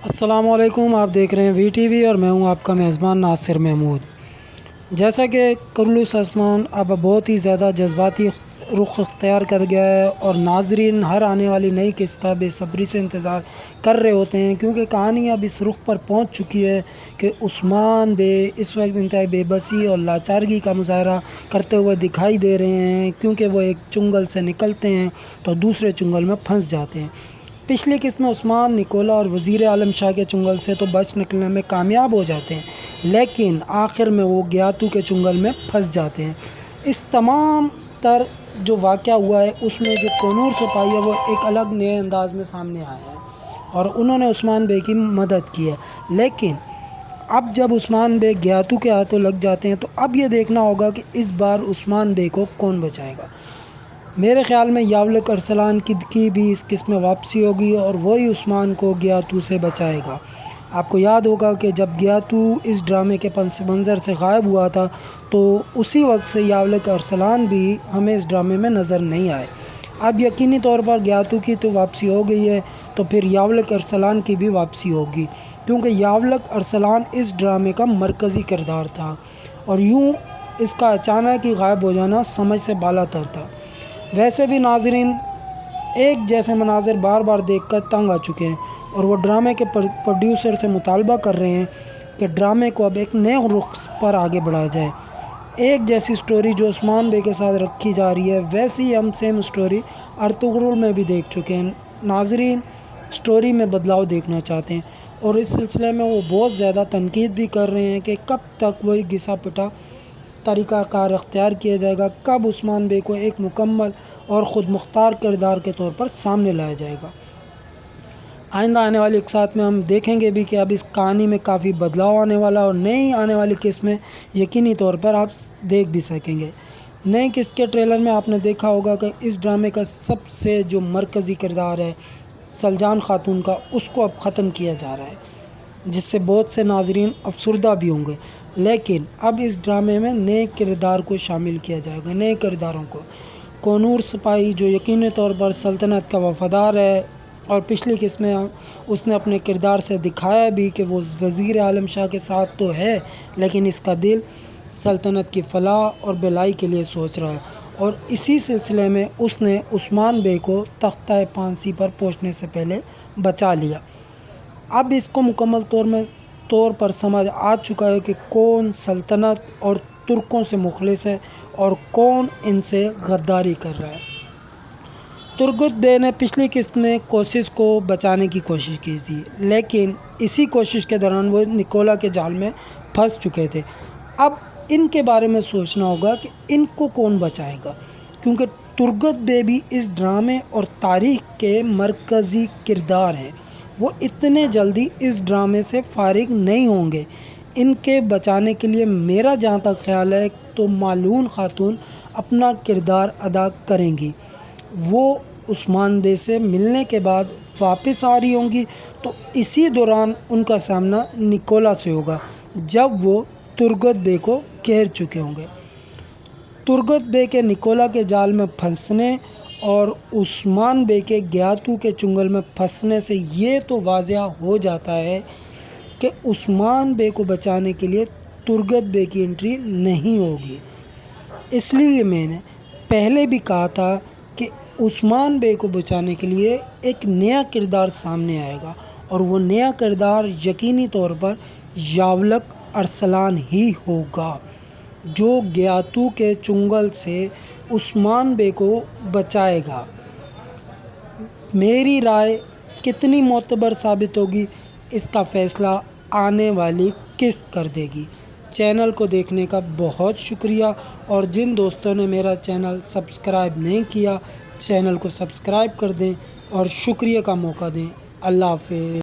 السلام علیکم، آپ دیکھ رہے ہیں وی ٹی وی اور میں ہوں آپ کا میزبان ناصر محمود۔ جیسا کہ کرلس آسمان اب بہت ہی زیادہ جذباتی رخ اختیار کر گیا ہے اور ناظرین ہر آنے والی نئی قسط کا بے صبری سے انتظار کر رہے ہوتے ہیں، کیونکہ کہانی اب اس رخ پر پہنچ چکی ہے کہ عثمان بے اس وقت انتہائی بے بسی اور لاچارگی کا مظاہرہ کرتے ہوئے دکھائی دے رہے ہیں، کیونکہ وہ ایک چنگل سے نکلتے ہیں تو دوسرے چنگل میں پھنس جاتے ہیں۔ پچھلی قسط میں عثمان، نکولا اور وزیر عالم شاہ کے چنگل سے تو بچ نکلنے میں کامیاب ہو جاتے ہیں، لیکن آخر میں وہ گیاتو کے چنگل میں پھنس جاتے ہیں۔ اس تمام تر جو واقعہ ہوا ہے اس میں جو کونور سپاہی ہے وہ ایک الگ نئے انداز میں سامنے آیا ہے اور انہوں نے عثمان بے کی مدد کی ہے، لیکن اب جب عثمان بے گیاتو کے ہاتھوں لگ جاتے ہیں تو اب یہ دیکھنا ہوگا کہ اس بار عثمان بے کو کون بچائے گا۔ میرے خیال میں یاولق ارسلان کی بھی اس قسط میں واپسی ہوگی اور وہی عثمان کو گیاتو سے بچائے گا۔ آپ کو یاد ہوگا کہ جب گیاتو اس ڈرامے کے پس منظر سے غائب ہوا تھا تو اسی وقت سے یاولق ارسلان بھی ہمیں اس ڈرامے میں نظر نہیں آئے۔ اب یقینی طور پر گیاتو کی تو واپسی ہو گئی ہے تو پھر یاولق ارسلان کی بھی واپسی ہوگی، کیونکہ یاولق ارسلان اس ڈرامے کا مرکزی کردار تھا اور یوں اس کا اچانک ہی غائب ہو جانا سمجھ سے بالاتر تھا۔ ویسے بھی ناظرین ایک جیسے مناظر بار بار دیکھ کر تنگ آ چکے ہیں اور وہ ڈرامے کے پروڈیوسر سے مطالبہ کر رہے ہیں کہ ڈرامے کو اب ایک نئے رخ پر آگے بڑھایا جائے۔ ایک جیسی سٹوری جو عثمان بے کے ساتھ رکھی جا رہی ہے ویسی ہی ہم سیم سٹوری ارطغرل میں بھی دیکھ چکے ہیں۔ ناظرین سٹوری میں بدلاؤ دیکھنا چاہتے ہیں اور اس سلسلے میں وہ بہت زیادہ تنقید بھی کر رہے ہیں کہ کب تک وہی گھسا پٹا طریقہ کار اختیار کیا جائے گا، کب عثمان بے کو ایک مکمل اور خود مختار کردار کے طور پر سامنے لایا جائے گا۔ آئندہ آنے والی اقساط میں ہم دیکھیں گے بھی کہ اب اس کہانی میں کافی بدلاؤ آنے والا اور نئی آنے والی قسط میں یقینی طور پر آپ دیکھ بھی سکیں گے۔ نئی قسط کے ٹریلر میں آپ نے دیکھا ہوگا کہ اس ڈرامے کا سب سے جو مرکزی کردار ہے سلجان خاتون کا، اس کو اب ختم کیا جا رہا ہے، جس سے بہت سے ناظرین افسردہ بھی ہوں گے، لیکن اب اس ڈرامے میں نئے کردار کو شامل کیا جائے گا، نئے کرداروں کو۔ کونور سپاہی جو یقینی طور پر سلطنت کا وفادار ہے اور پچھلی قسط میں اس نے اپنے کردار سے دکھایا بھی کہ وہ وزیر عالم شاہ کے ساتھ تو ہے لیکن اس کا دل سلطنت کی فلاح اور بھلائی کے لیے سوچ رہا ہے، اور اسی سلسلے میں اس نے عثمان بے کو تختہ پانسی پر پہنچنے سے پہلے بچا لیا۔ اب اس کو مکمل طور پر سمجھ آ چکا ہے کہ کون سلطنت اور ترکوں سے مخلص ہے اور کون ان سے غداری کر رہا ہے۔ ترگت بے نے پچھلی قسط میں کوشش کو بچانے کی کوشش کی تھی، لیکن اسی کوشش کے دوران وہ نکولا کے جال میں پھنس چکے تھے۔ اب ان کے بارے میں سوچنا ہوگا کہ ان کو کون بچائے گا، کیونکہ ترگت بے بھی اس ڈرامے اور تاریخ کے مرکزی کردار ہیں۔ وہ اتنے جلدی اس ڈرامے سے فارغ نہیں ہوں گے۔ ان کے بچانے کے لیے میرا جہاں تک خیال ہے تو مالون خاتون اپنا کردار ادا کریں گی۔ وہ عثمان بے سے ملنے کے بعد واپس آ رہی ہوں گی تو اسی دوران ان کا سامنا نکولا سے ہوگا جب وہ ترگت بے کو گھیر چکے ہوں گے۔ ترگت بے کے نکولا کے جال میں پھنسنے اور عثمان بے کے گیاتو کے چنگل میں پھنسنے سے یہ تو واضح ہو جاتا ہے کہ عثمان بے کو بچانے کے لیے ترگت بے کی انٹری نہیں ہوگی۔ اس لیے میں نے پہلے بھی کہا تھا کہ عثمان بے کو بچانے کے لیے ایک نیا کردار سامنے آئے گا اور وہ نیا کردار یقینی طور پر یاولق ارسلان ہی ہوگا، جو گیاتو کے چنگل سے عثمان بے کو بچائے گا۔ میری رائے کتنی معتبر ثابت ہوگی اس کا فیصلہ آنے والی قسط کر دے گی۔ چینل کو دیکھنے کا بہت شکریہ، اور جن دوستوں نے میرا چینل سبسکرائب نہیں کیا چینل کو سبسکرائب کر دیں اور شکریہ کا موقع دیں۔ اللہ حافظ۔